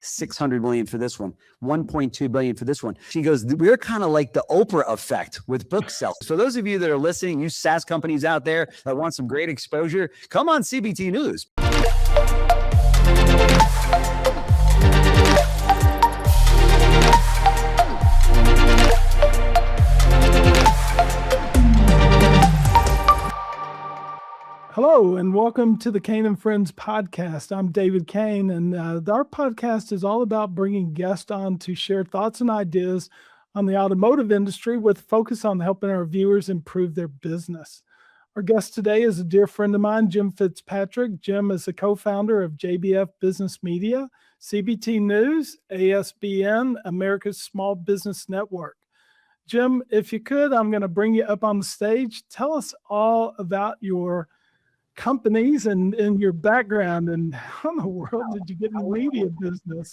$600 million for this one, $1.2 billion for this one. She goes, we're kind of like the Oprah effect with book sales. So those of you that are listening, you SaaS companies out there that want some great exposure, come on CBT News. Hello, and welcome to the Kain Friends podcast. I'm David Kain, and our podcast is all about bringing guests on to share thoughts and ideas on the automotive industry with focus on helping our viewers improve their business. Our guest today is a dear friend of mine, Jim Fitzpatrick. Jim is the co-founder of JBF Business Media, CBTNews, ASBN, America's Small Business Network. Jim, if you could, I'm going to bring you up on the stage. Tell us all about your companies and your background, and how in the world did you get in the media business?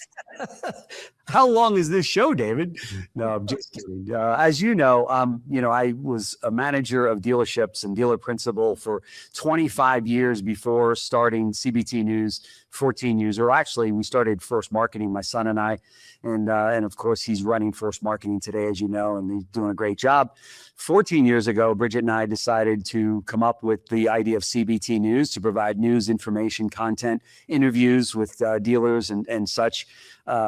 How long is this show, David? No, I'm just kidding. As you know, I was a manager of dealerships and dealer principal for 25 years before starting CBT News 14 years, or actually we started First Marketing, my son and I, and of course he's running First Marketing today, as you know, and he's doing a great job. 14 years ago, Bridget and I decided to come up with the idea of CBT News to provide news, information, content, interviews with dealers and such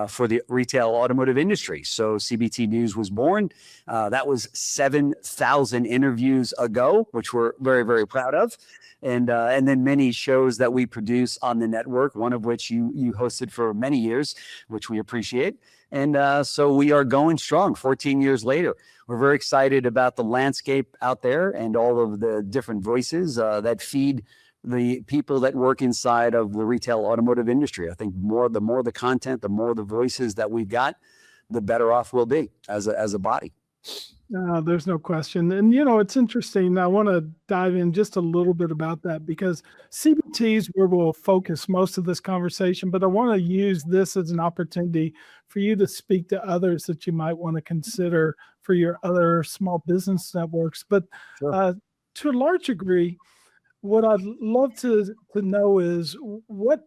for the retail automotive industry. So CBT News was born. That was 7,000 interviews ago, which we're very, very proud of. And then many shows that we produce on the network, one of which you hosted for many years, which we appreciate. And so we are going strong 14 years later. We're very excited about the landscape out there and all of the different voices that feed the people that work inside of the retail automotive industry. I think the more the content, the more the voices that we've got, the better off we'll be as a body. There's no question. And, it's interesting. I want to dive in just a little bit about that because CBT is where we'll focus most of this conversation, but I want to use this as an opportunity for you to speak to others that you might want to consider for your other small business networks. But sure. To a large degree, what I'd love to know is what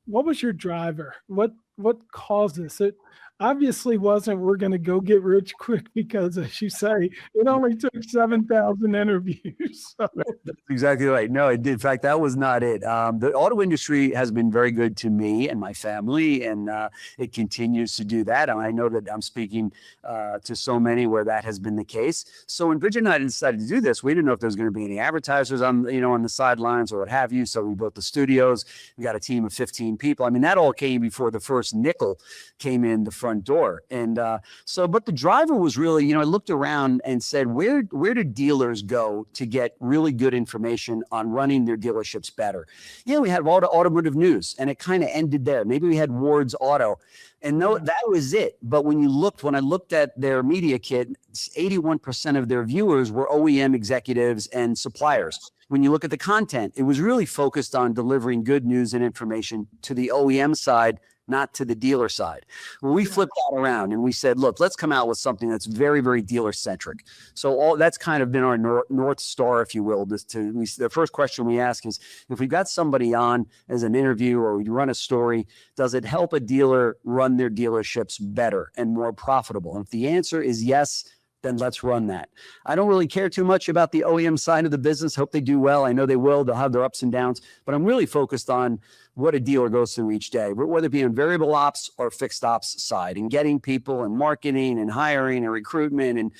was your driver? What caused this? It obviously wasn't we're going to go get rich quick because, as you say, it only took 7,000 interviews. So. That's exactly right. No, in fact, that was not it. The auto industry has been very good to me and my family, and it continues to do that. And I know that I'm speaking to so many where that has been the case. So when Bridget and I decided to do this, we didn't know if there was going to be any advertisers on the sidelines or what have you. So we built the studios. We got a team of 15 people. I mean, that all came before the first nickel came in the front door. And but the driver was really, I looked around and said, where do dealers go to get really good information on running their dealerships better? We had automotive news, and it kind of ended there. Maybe we had Ward's Auto, and no, that was it. But when I looked at their media kit, 81% of their viewers were OEM executives and suppliers. When you look at the content, it was really focused on delivering good news and information to the OEM side, not to the dealer side. Well, we flipped that around and we said, look, let's come out with something that's very, very dealer centric. So that's kind of been our North Star, if you will. The first question we ask is, if we've got somebody on as an interview or we run a story, does it help a dealer run their dealerships better and more profitable? And if the answer is yes, then let's run that. I don't really care too much about the OEM side of the business. Hope they do well. I know they will. They'll have their ups and downs, but I'm really focused on what a dealer goes through each day, whether it be on variable ops or fixed ops side, and getting people and marketing and hiring and recruitment and,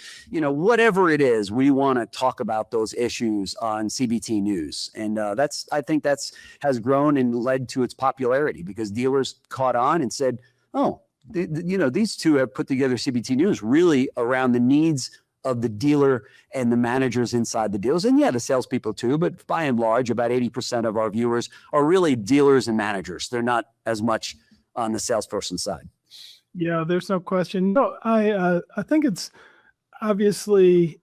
whatever it is, we want to talk about those issues on CBT News. And I think that's has grown and led to its popularity because dealers caught on and said, oh, these two have put together CBT News really around the needs of the dealer and the managers inside the deals. And the salespeople too, but by and large, about 80% of our viewers are really dealers and managers. They're not as much on the salesperson side. Yeah, there's no question. No, I think it's obviously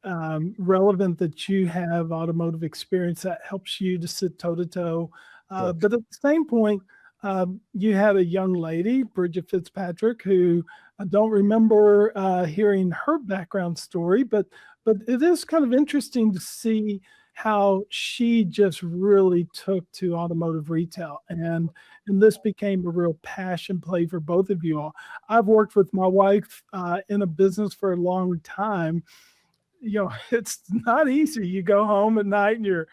relevant that you have automotive experience that helps you to sit toe to toe. But at the same point, you had a young lady, Bridget Fitzpatrick, who I don't remember hearing her background story, but it is kind of interesting to see how she just really took to automotive retail, and this became a real passion play for both of you all. I've worked with my wife in a business for a long time. It's not easy. You go home at night and you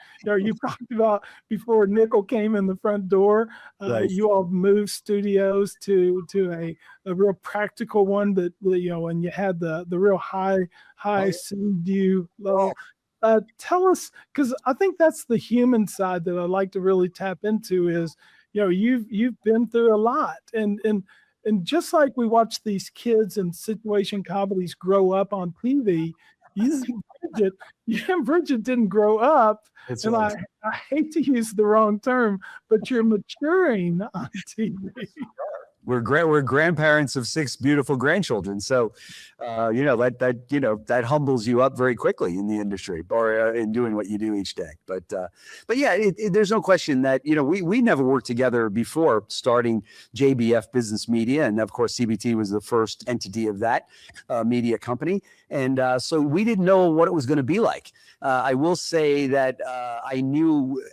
talked about before Nickel came in the front door, Right. you all moved studios to a real practical one that, and you had the real high scene view Oh, level. Tell us, because I think that's the human side that I'd like to really tap into is, you've been through a lot, and just like we watch these kids in situation comedies grow up on TV, you and Bridget, you and Bridget didn't grow up, it's and right. I hate to use the wrong term, but you're maturing on TV. We're grandparents of 6 beautiful grandchildren, so that humbles you up very quickly in the industry or in doing what you do each day. But yeah, there's no question that we never worked together before starting JBF Business Media, and of course CBT was the first entity of that media company, and so we didn't know what it was going to be like. I will say that I knew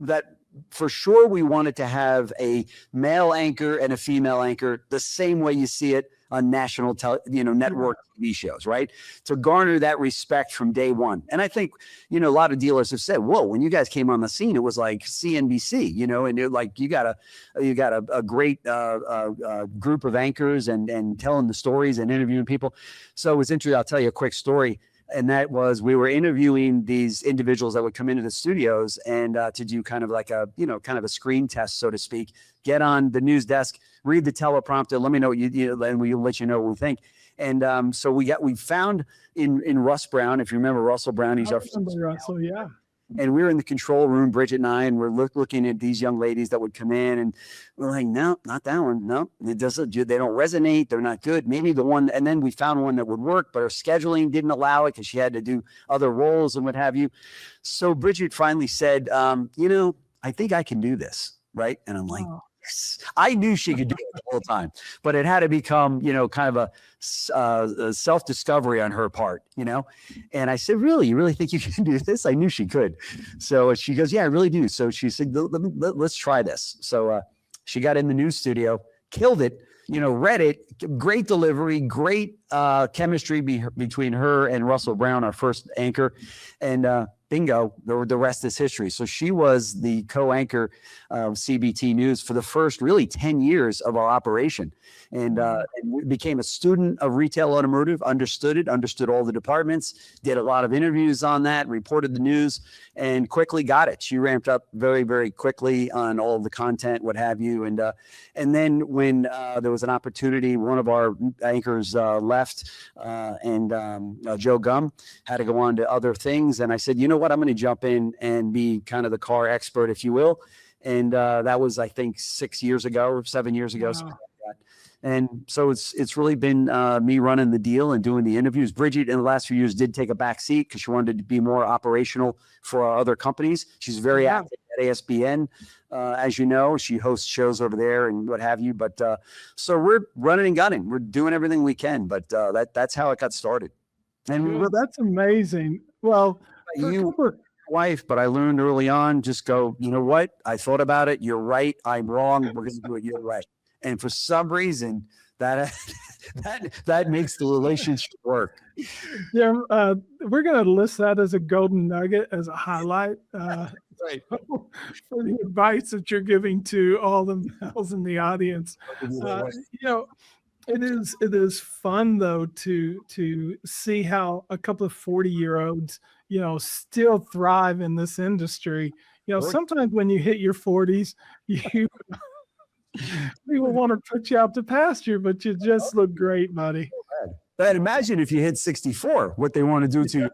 that for sure we wanted to have a male anchor and a female anchor the same way you see it on national network TV shows, right? To garner that respect from day one. And I think, a lot of dealers have said, whoa, when you guys came on the scene, it was like CNBC, and you're like, you got a great group of anchors and telling the stories and interviewing people. So it was interesting. I'll tell you a quick story. And that was, we were interviewing these individuals that would come into the studios and to do kind of like a screen test, so to speak, get on the news desk, read the teleprompter, let me know what and we'll let you know what we think. And so we found in Russ Brown, if you remember Russell Brown, he's our Russell, yeah. And we were in the control room, Bridget and I, and we're looking at these young ladies that would come in, and we're like, no, not that one. No, it doesn't. They don't resonate. They're not good. Maybe the one, and then we found one that would work, but her scheduling didn't allow it because she had to do other roles and what have you. So Bridget finally said, I think I can do this, right? And I'm like, yes. I knew she could do it the whole time, but it had to become, kind of a self-discovery on her part, And I said, really, you really think you can do this? I knew she could. So she goes, yeah, I really do. So she said, let's try this. So she got in the news studio, killed it, read it, great delivery, great chemistry between her and Russell Brown, our first anchor. And bingo, the rest is history. So she was the co-anchor of CBT News for the first really 10 years of our operation. And became a student of retail automotive, understood all the departments, did a lot of interviews on that, reported the news, and quickly got it. She ramped up very, very quickly on all of the content, what have you. And then when there was an opportunity, one of our anchors left, and Joe Gum had to go on to other things. And I said, you know what, I'm going to jump in and be kind of the car expert, if you will. And that was, I think, 7 years ago. Wow. Something like that. And so it's really been me running the deal and doing the interviews. Bridget, in the last few years, did take a back seat because she wanted to be more operational for our other companies. She's very active at ASBN. As you know, she hosts shows over there and what have you. But so we're running and gunning. We're doing everything we can. But that's how it got started. And that's amazing. Well, wife, but I learned early on, just go, you know what? I thought about it. You're right. I'm wrong. We're going to do it your way. And for some reason, that makes the relationship work. Yeah, we're going to list that as a golden nugget, as a highlight, right, for the advice that you're giving to all the males in the audience. It is fun though to see how a couple of 40-year-olds, still thrive in this industry. Sometimes when you hit your 40s, people want to put you out to pasture, but you just look great, buddy. And imagine if you hit 64, what they want to do to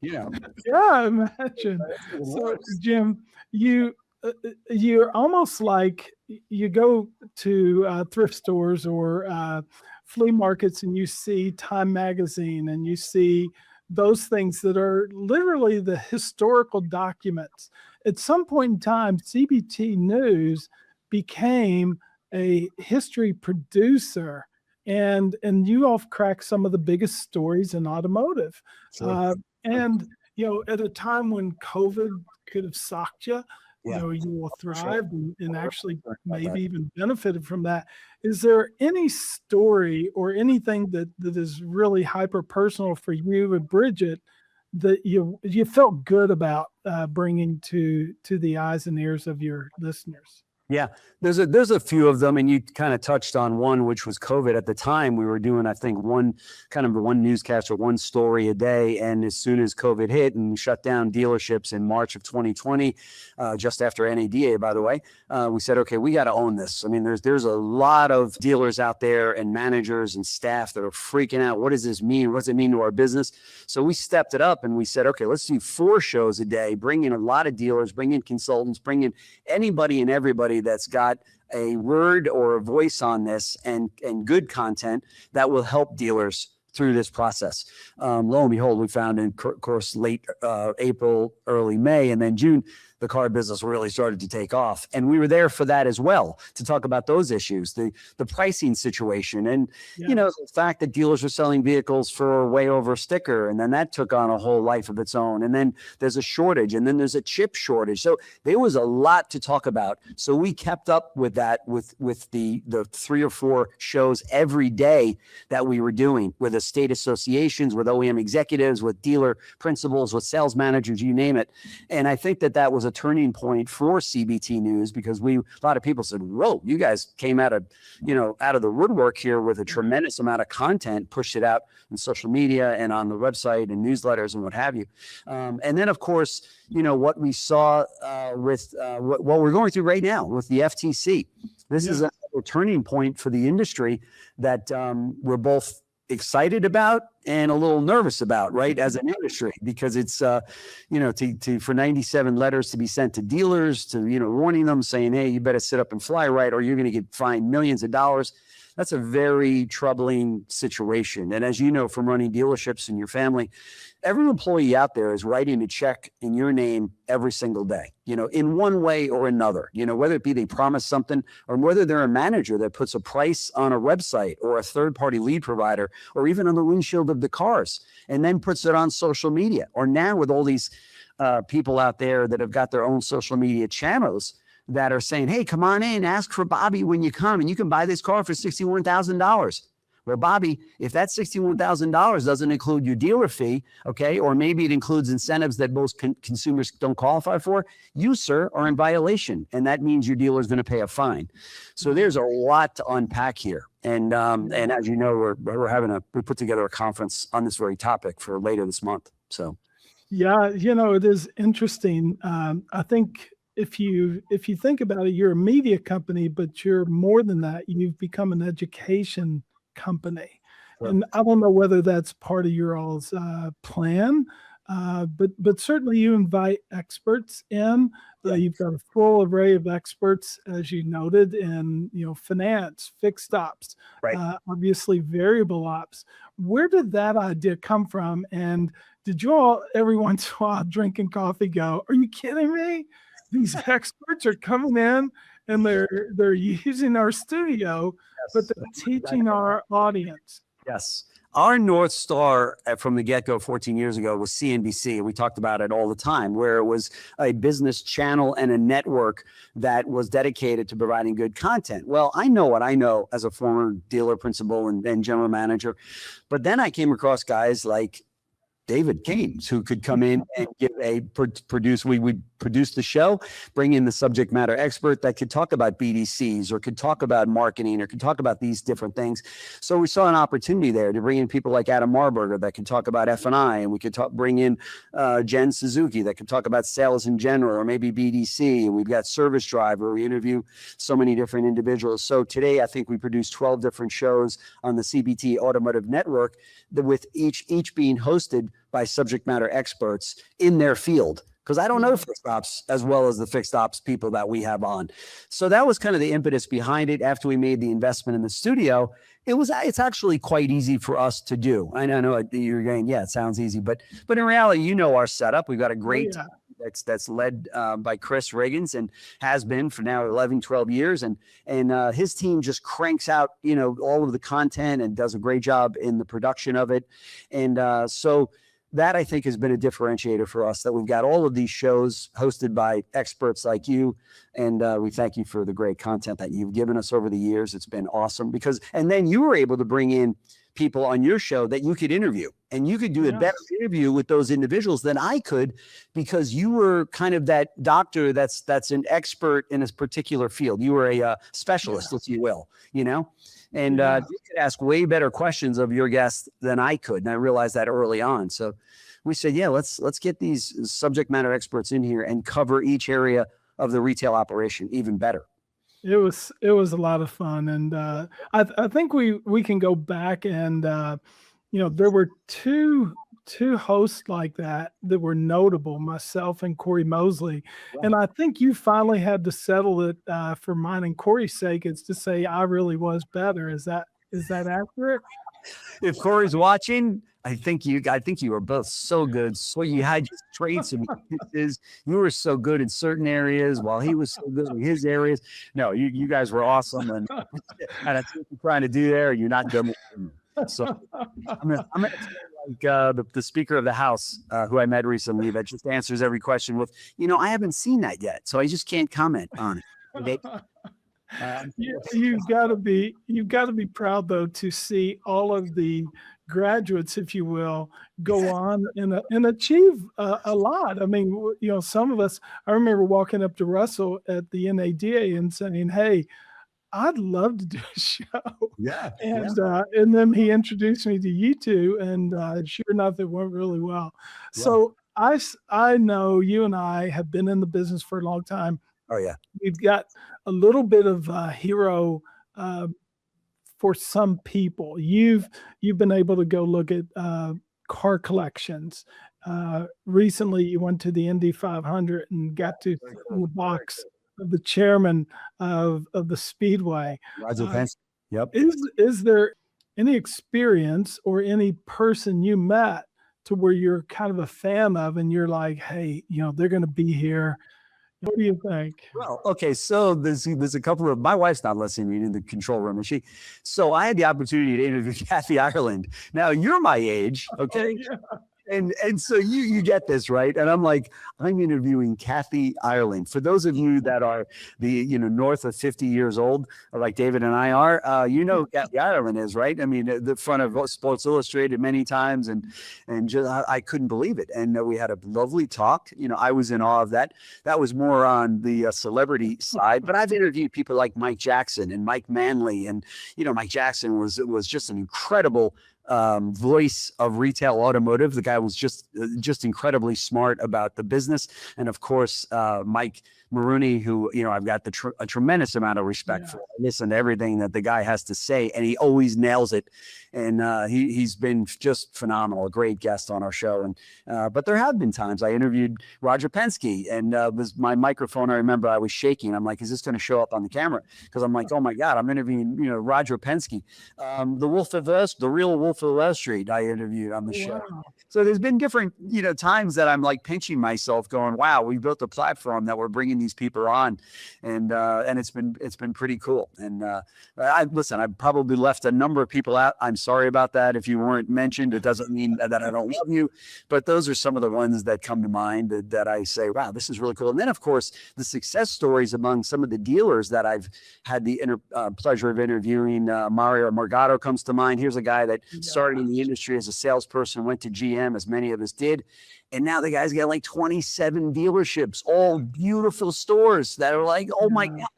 you. Yeah, imagine. So, Jim, you're almost like you go to thrift stores or flea markets and you see Time Magazine and you see those things that are literally the historical documents. At some point in time, CBT News became a history producer, and you all cracked some of the biggest stories in automotive. Sure. And at a time when COVID could have socked you, Yeah. you will For sure. thrive and We're actually concerned about that. maybe even benefited from that. Is there any story or anything that is really hyper personal for you and Bridget that you felt good about bringing to the eyes and ears of your listeners? Yeah, there's a few of them, and you kind of touched on one, which was COVID. At the time, we were doing, I think, one newscast or one story a day. And as soon as COVID hit and shut down dealerships in March of 2020, just after NADA, by the way, we said, okay, we got to own this. I mean, there's a lot of dealers out there and managers and staff that are freaking out. What does this mean? What does it mean to our business? So we stepped it up and we said, okay, let's do 4 shows a day, bring in a lot of dealers, bring in consultants, bring in anybody and everybody that's got a word or a voice on this and good content that will help dealers through this process. Lo and behold, we found in course late April, early May, and then June, the car business really started to take off. And we were there for that as well, to talk about those issues, the pricing situation. And, the fact that dealers are selling vehicles for way over a sticker. And then that took on a whole life of its own. And then there's a shortage, and then there's a chip shortage. So there was a lot to talk about. So we kept up with that with the 3 or 4 shows every day that we were doing with the state associations, with OEM executives, with dealer principals, with sales managers, you name it. And I think that was a turning point for CBT News, because a lot of people said, whoa, you guys came out of the woodwork here with a tremendous amount of content, pushed it out in social media and on the website and newsletters and what have you. And then, of course, what we saw with what we're going through right now with the FTC. This is a turning point for the industry that we're both excited about and a little nervous about, right, as an industry, because it's for 97 letters to be sent to dealers, to warning them, saying, hey, you better sit up and fly right, or you're going to get fined millions of dollars. That's a very troubling situation. And as you know from running dealerships in your family, every employee out there is writing a check in your name every single day, in one way or another, whether it be they promise something, or whether they're a manager that puts a price on a website or a third-party lead provider, or even on the windshield of the cars, and then puts it on social media. Or now with all these people out there that have got their own social media channels that are saying, hey, come on in, ask for Bobby when you come, and you can buy this car for $61,000. Well, Bobby, if that $61,000 doesn't include your dealer fee, okay, or maybe it includes incentives that most consumers don't qualify for, you, sir, are in violation, and that means your dealer is going to pay a fine. So there's a lot to unpack here. And as you know, we put together a conference on this very topic for later this month. So, yeah, it is interesting. I think if you think about it, you're a media company, but you're more than that. You've become an education company. Sure. And I don't know whether that's part of your all's plan, but certainly you invite experts in. You've got a full array of experts, as you noted, in finance, fixed ops, right. Obviously variable ops. Where did that idea come from? And did you all every once in a while drinking coffee go, are you kidding me? These experts are coming in and they're using our studio, but they're teaching our audience. Yes. Our North Star from the get-go 14 years ago was CNBC. And we talked about it all the time, where it was a business channel and a network that was dedicated to providing good content. Well, I know what I know as a former dealer principal and general manager. But then I came across guys like David Kain, who could come in and we would produce the show, bring in the subject matter expert that could talk about BDCs or could talk about marketing or could talk about these different things. So we saw an opportunity there to bring in people like Adam Marburger that can talk about F&I, and we could bring in Jen Suzuki that can talk about sales in general, or maybe BDC. And we've got Service Drive, where we interview so many different individuals. So today, I think we produced 12 different shows on the CBT Automotive Network, with each being hosted by subject matter experts in their field. Because I don't know fixed ops as well as the fixed ops people that we have on. So that was kind of the impetus behind it. After we made the investment in the studio, it's actually quite easy for us to do. I know you're going, yeah, it sounds easy, but in reality, our setup. We've got a great team that's led by Chris Riggins, and has been for now 11, 12 years. And his team just cranks out, all of the content and does a great job in the production of it. And so that I think has been a differentiator for us, that we've got all of these shows hosted by experts like you. And we thank you for the great content that you've given us over the years. It's been awesome and then you were able to bring in people on your show that you could interview, and you could do a better interview with those individuals than I could, because you were kind of that doctor that's an expert in a particular field. You were a specialist, if you will, and you could ask way better questions of your guests than I could. And I realized that early on. So we said, let's get these subject matter experts in here and cover each area of the retail operation even better. It was a lot of fun, and I think we can go back and there were two hosts like that were notable, myself and Corey Mosley, and I think you finally had to settle it for mine and Corey's sake. It's to say I really was better. Is that accurate? If Corey's watching, I think you were both so good. So you had your traits and weaknesses. You were so good in certain areas while he was so good in his areas. No, you guys were awesome, and that's what you're trying to do there. You're not done. So I'm gonna tell you, like the Speaker of the House, who I met recently, that just answers every question with, I haven't seen that yet, so I just can't comment on it. You've got to be proud, though, to see all of the graduates, if you will, go on and achieve a lot. I mean, some of us, I remember walking up to Russell at the NADA and saying, "Hey, I'd love to do a show." Yeah. And then he introduced me to you two, and sure enough, it went really well. Yeah. So I know you and I have been in the business for a long time. Oh yeah. We've got a little bit of hero for some people. You've been able to go look at car collections. Recently, you went to the Indy 500 and got to sit in the box of the chairman of the Speedway. Roger Penske. Yep. Is there any experience or any person you met to where you're kind of a fan of, and you're like, hey, they're going to be here? What do you think? Well, okay, so there's a couple of, my wife's not listening in the control room, is she? So I had the opportunity to interview Kathy Ireland. Now you're my age, okay? Yeah. And so you get this, right? And I'm like, I'm interviewing Kathy Ireland. For those of you that are north of 50 years old, like David and I are, Kathy Ireland is, right? I mean, the front of Sports Illustrated many times, and just I couldn't believe it. And we had a lovely talk. I was in awe of that. That was more on the celebrity side, but I've interviewed people like Mike Jackson and Mike Manley, and Mike Jackson was just an incredible voice of retail automotive. The guy was just incredibly smart about the business. And of course, Mike Maroney, who, I've got a tremendous amount of respect for. I listen to everything that the guy has to say, and he always nails it. And he's been just phenomenal, a great guest on our show. And but there have been times I interviewed Roger Penske, and was my microphone. I remember I was shaking. I'm like, is this going to show up on the camera? Because I'm like, oh my God, I'm interviewing Roger Penske, the real Wolf of Wall Street. I interviewed on the show. So there's been different times that I'm like pinching myself, going, wow, we built a platform that we're bringing these people on, and it's been pretty cool. And I probably left a number of people out. I'm sorry about that. If you weren't mentioned, it doesn't mean that I don't love you, but those are some of the ones that come to mind that I say, wow, this is really cool. And then of course the success stories among some of the dealers that I've had the pleasure of interviewing. Mario Morgado comes to mind. Here's a guy that started in the industry as a salesperson, went to GM, as many of us did. And now the guy's got like 27 dealerships, all beautiful stores that are like, oh my God,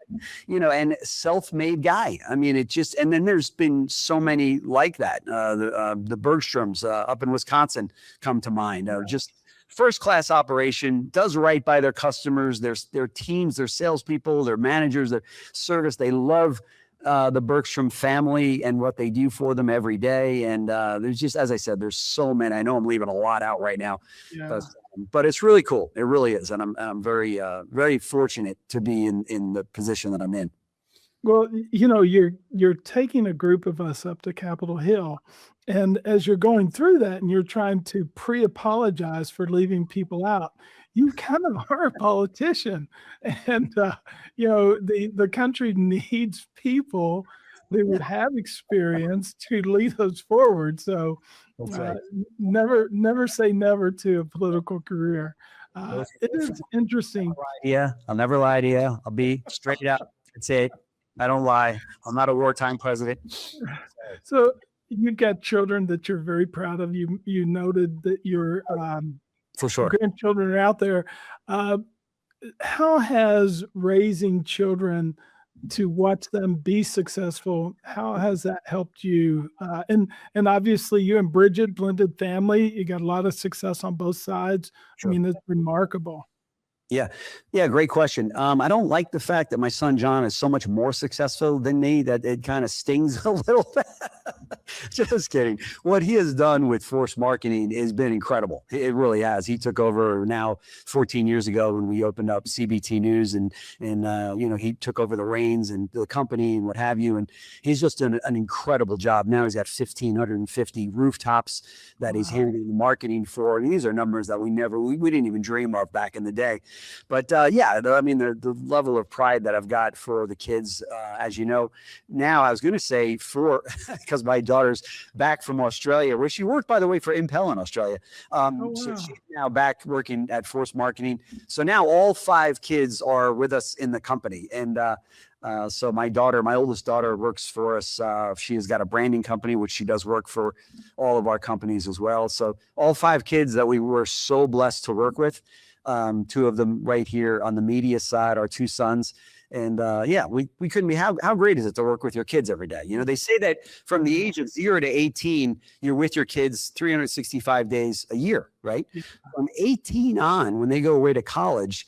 and self-made guy. I mean, and then there's been so many like that. The Bergstroms up in Wisconsin come to mind. Just first-class operation, does right by their customers, their teams, their salespeople, their managers, their service. They love the Bergstrom family and what they do for them every day. And there's just, as I said, there's so many. I know I'm leaving a lot out right now, but it's really cool. It really is. And I'm very, very fortunate to be in the position that I'm in. Well, you're taking a group of us up to Capitol Hill, and as you're going through that and you're trying to pre-apologize for leaving people out, you kind of are a politician. And the country needs people they would have experience to lead us forward. So That's uh, right. never say never to a political career. It is interesting. Yeah, I'll never lie to you. I'll be straight up. That's it. I don't lie. I'm not a wartime president. So you've got children that you're very proud of. You noted that your For sure. grandchildren are out there. Uh, how has raising children to watch them be successful, how has that helped you? And obviously you and Bridget, blended family, you got a lot of success on both sides. I Sure. mean, it's remarkable. Yeah. Yeah. Great question. I don't like the fact that my son John is so much more successful than me that it kind of stings a little bit. Just kidding. What he has done with Force Marketing has been incredible. It really has. He took over now 14 years ago when we opened up CBT News, and he took over the reins and the company and what have you. And he's just done an incredible job. Now he's got 1,550 rooftops that he's Wow. handling the marketing for. And these are numbers that we didn't even dream of back in the day. But I mean, the level of pride that I've got for the kids, as you know, now I was going to say because my daughter's back from Australia, where she worked, by the way, for Impel in Australia. Oh, So wow. she's now back working at Force Marketing. So now all 5 kids are with us in the company. And so my oldest daughter works for us. She has got a branding company, which she does work for all of our companies as well. So all 5 kids that we were so blessed to work with. 2 of them right here on the media side, our 2 sons. And we couldn't be, how great is it to work with your kids every day? You know, they say that from the age of 0 to 18, you're with your kids 365 days a year, right? Yeah. From 18 on, when they go away to college,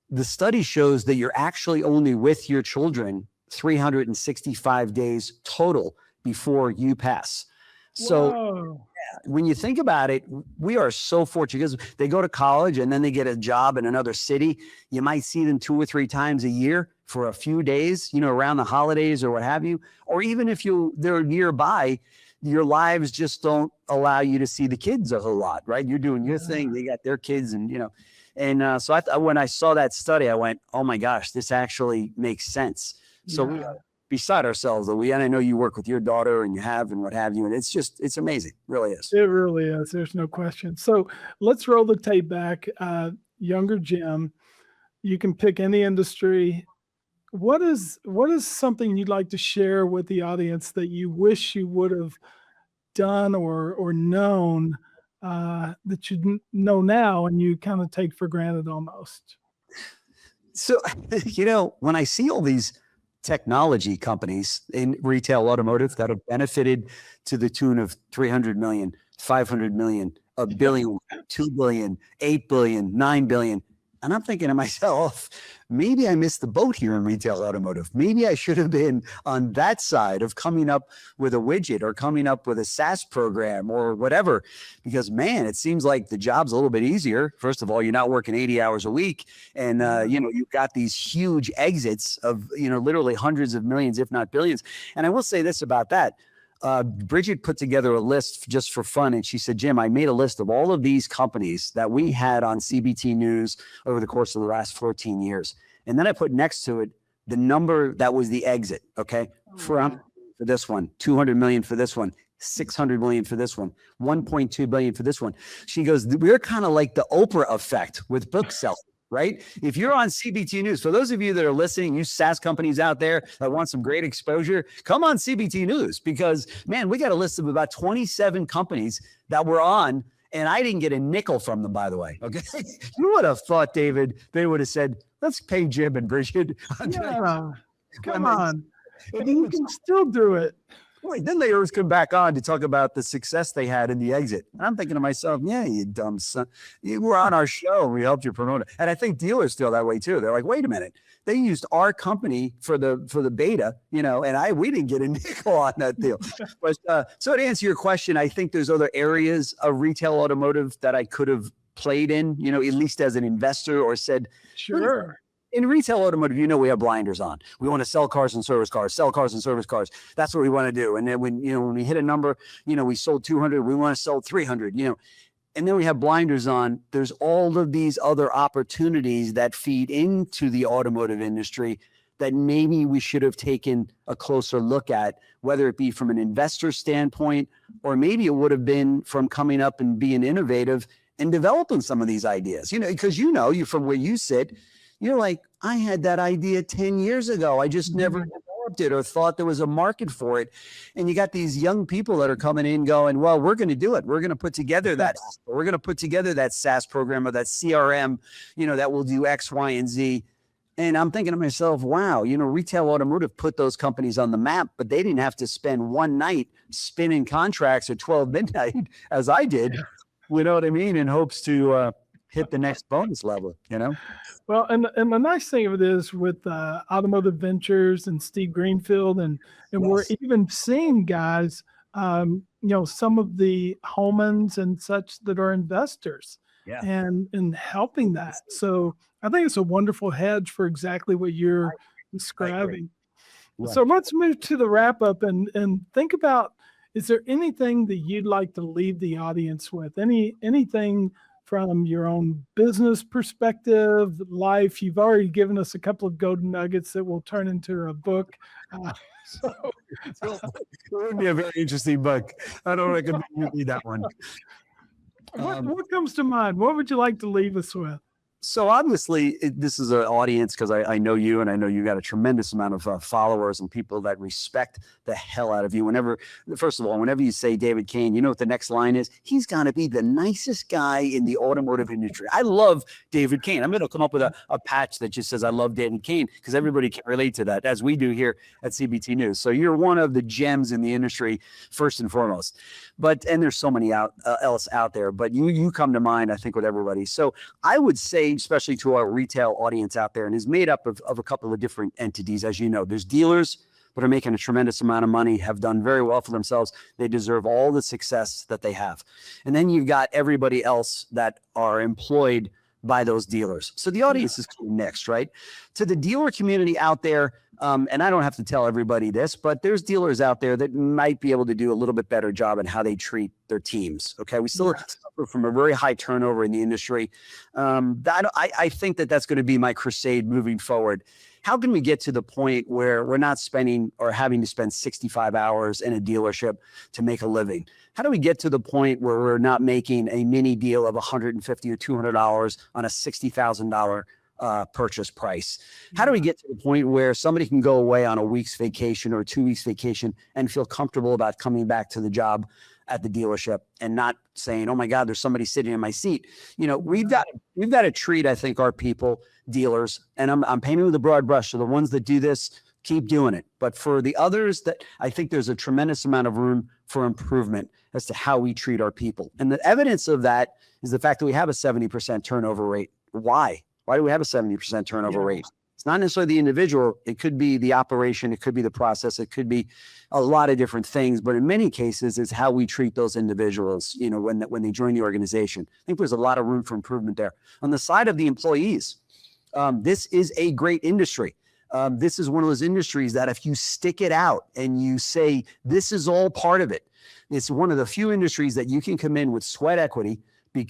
the study shows that you're actually only with your children 365 days total before you pass. So Whoa. when you think about it, we are so fortunate because they go to college and then they get a job in another city. You might see them 2 or 3 times a year for a few days, around the holidays or what have you. Or even if they're nearby, your lives just don't allow you to see the kids a whole lot, right? You're doing your thing. They got their kids so when I saw that study, I went, oh my gosh, this actually makes sense. So we Yeah. are beside ourselves. And I know you work with your daughter and what have you. And it's amazing. Really is. It really is. There's no question. So let's roll the tape back. Younger Jim, you can pick any industry. What is something you'd like to share with the audience that you wish you would have done or known that you know now and you kind of take for granted almost? So, when I see all these technology companies in retail automotive that have benefited to the tune of 300 million, 500 million, a billion, 2 billion, 8 billion, 9 billion. And I'm thinking to myself, maybe I missed the boat here in retail automotive. Maybe I should have been on that side of coming up with a widget or coming up with a SaaS program or whatever, because man, it seems like the job's a little bit easier. First of all, you're not working 80 hours a week. And, you've got these huge exits of, literally hundreds of millions, if not billions. And I will say this about that. Bridget put together a list just for fun. And she said, Jim, I made a list of all of these companies that we had on CBT News over the course of the last 14 years. And then I put next to it the number that was the exit. Okay. For this one, 200 million for this one, 600 million for this one, 1.2 billion for this one. She goes, we're kind of like the Oprah effect with book selling. Right? If you're on CBT News, for those of you that are listening, you SaaS companies out there that want some great exposure, come on CBT News because, man, we got a list of about 27 companies that were on, and I didn't get a nickel from them, by the way. Okay. You would have thought, David, they would have said, let's pay Jim and Bridget. Yeah. Come on. And you can still do it. Wait, then they always come back on to talk about the success they had in the exit. And I'm thinking to myself, yeah, you dumb son. You were on our show. We helped you promote it. And I think dealers feel that way too. They're like, wait a minute. They used our company for the beta, and we didn't get a nickel on that deal. But so to answer your question, I think there's other areas of retail automotive that I could have played in, at least as an investor, or said, Sure. in retail automotive, we have blinders on. We want to sell cars and service cars, sell cars and service cars. That's what we want to do. And then when we hit a number, we sold 200, we want to sell 300, and then we have blinders on. There's all of these other opportunities that feed into the automotive industry that maybe we should have taken a closer look at, whether it be from an investor standpoint, or maybe it would have been from coming up and being innovative and developing some of these ideas, because you from where you sit, you're like, I had that idea 10 years ago. I just never developed it or thought there was a market for it. And you got these young people that are coming in going, well, we're going to do it. We're going to put together that SaaS program or that CRM, that will do X, Y, and Z. And I'm thinking to myself, wow, Retail Automotive put those companies on the map, but they didn't have to spend one night spinning contracts at 12 midnight as I did, you know what I mean, in hopes to hit the next bonus level, Well, and the nice thing of it is with Automotive Ventures and Steve Greenfield, and we're even seeing guys, some of the Homans and such that are investors. Yeah. And helping that. So I think it's a wonderful hedge for exactly what you're describing. Right. So let's move to the wrap up and think about, is there anything that you'd like to leave the audience with? Anything from your own business perspective, life? You've already given us a couple of golden nuggets that will turn into a book. It would be a very interesting book. I don't recommend you read that one. What comes to mind? What would you like to leave us with? So obviously, this is an audience because I know you, and I know you got a tremendous amount of followers and people that respect the hell out of you. First of all, whenever you say David Kain, you know what the next line is? He's got to be the nicest guy in the automotive industry. I love David Kain. I'm going to come up with a patch that just says I love David Kain because everybody can relate to that, as we do here at CBT News. So you're one of the gems in the industry, first and foremost. And there's so many else out there, but you come to mind, I think, with everybody. So I would say, especially to our retail audience out there, and is made up of a couple of different entities. As you know, there's dealers that are making a tremendous amount of money, have done very well for themselves. They deserve all the success that they have. And then you've got everybody else that are employed by those dealers. So the audience is kind of mixed, right? To the dealer community out there, and I don't have to tell everybody this, but there's dealers out there that might be able to do a little bit better job in how they treat their teams. Okay, we still suffer from a very high turnover in the industry. I think that's going to be my crusade moving forward. How can we get to the point where we're not spending or having to spend 65 hours in a dealership to make a living? How do we get to the point where we're not making a mini deal of $150 or $200 on a $60,000 purchase price? How do we get to the point where somebody can go away on a week's vacation or 2 weeks vacation and feel comfortable about coming back to the job at the dealership and not saying, oh my God, there's somebody sitting in my seat? We've got to treat, I think, our people, dealers, and I'm painting with a broad brush. So the ones that do this, keep doing it. But for the others, that I think there's a tremendous amount of room for improvement as to how we treat our people. And the evidence of that is the fact that we have a 70% turnover rate. Why? Why do we have a 70% turnover rate? It's not necessarily the individual. It could be the operation. It could be the process. It could be a lot of different things. But in many cases, it's how we treat those individuals, when they join the organization. I think there's a lot of room for improvement there. On the side of the employees, this is a great industry. This is one of those industries that if you stick it out and you say, this is all part of it, it's one of the few industries that you can come in with sweat equity.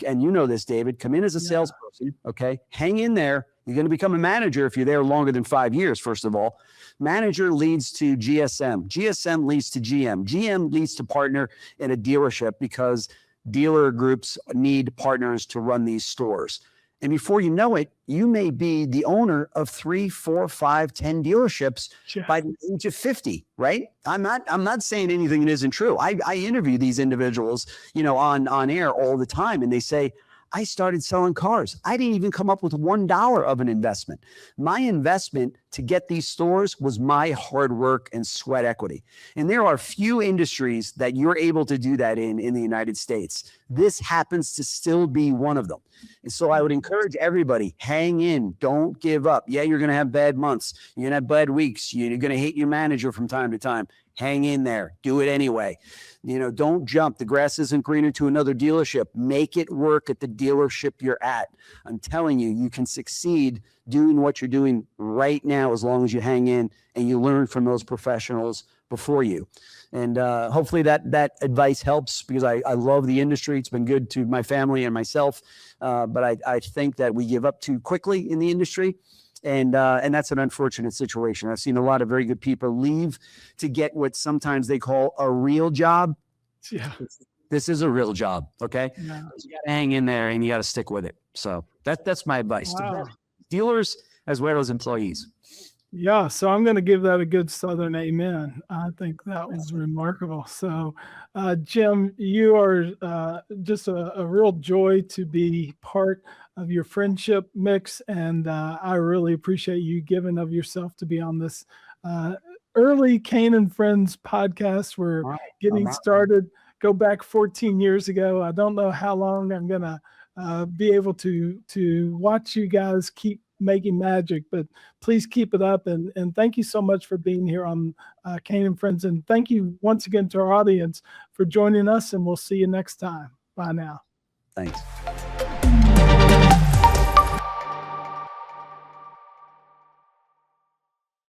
And you know this, David, come in as a salesperson, okay? Hang in there. You're going to become a manager if you're there longer than 5 years, first of all. Manager leads to GSM. GSM leads to GM. GM leads to partner in a dealership because dealer groups need partners to run these stores. And before you know it, you may be the owner of 3, 4, 5, 10 dealerships by the age of 50, right? I'm not saying anything that isn't true. I interview these individuals, on air all the time, and they say, I started selling cars. I didn't even come up with $1 of an investment. My investment to get these stores was my hard work and sweat equity. And there are few industries that you're able to do that in the United States. This happens to still be one of them. And so I would encourage everybody, hang in, don't give up. Yeah, you're going to have bad months. You're going to have bad weeks. You're going to hate your manager from time to time. Hang in there. Do it anyway. Don't jump. The grass isn't greener to another dealership. Make it work at the dealership you're at. I'm telling you, you can succeed doing what you're doing right now as long as you hang in and you learn from those professionals before you. And hopefully that advice helps, because I love the industry. It's been good to my family and myself. But I think that we give up too quickly in the industry. And that's an unfortunate situation. I've seen a lot of very good people leave to get what sometimes they call a real job. Yeah. This is a real job. Okay. Yeah. You got to hang in there and you got to stick with it. So that's my advice Wow. to dealers as well as employees. Yeah, so I'm going to give that a good Southern amen. I think that was remarkable. So, Jim, you are just a real joy to be part of your friendship mix, and I really appreciate you giving of yourself to be on this early Kain and Friends podcast. We're getting started. Go back 14 years ago. I don't know how long I'm going to be able to watch you guys keep making magic, but please keep it up. And thank you so much for being here on Kain and Friends. And thank you once again to our audience for joining us, and we'll see you next time. Bye now. Thanks.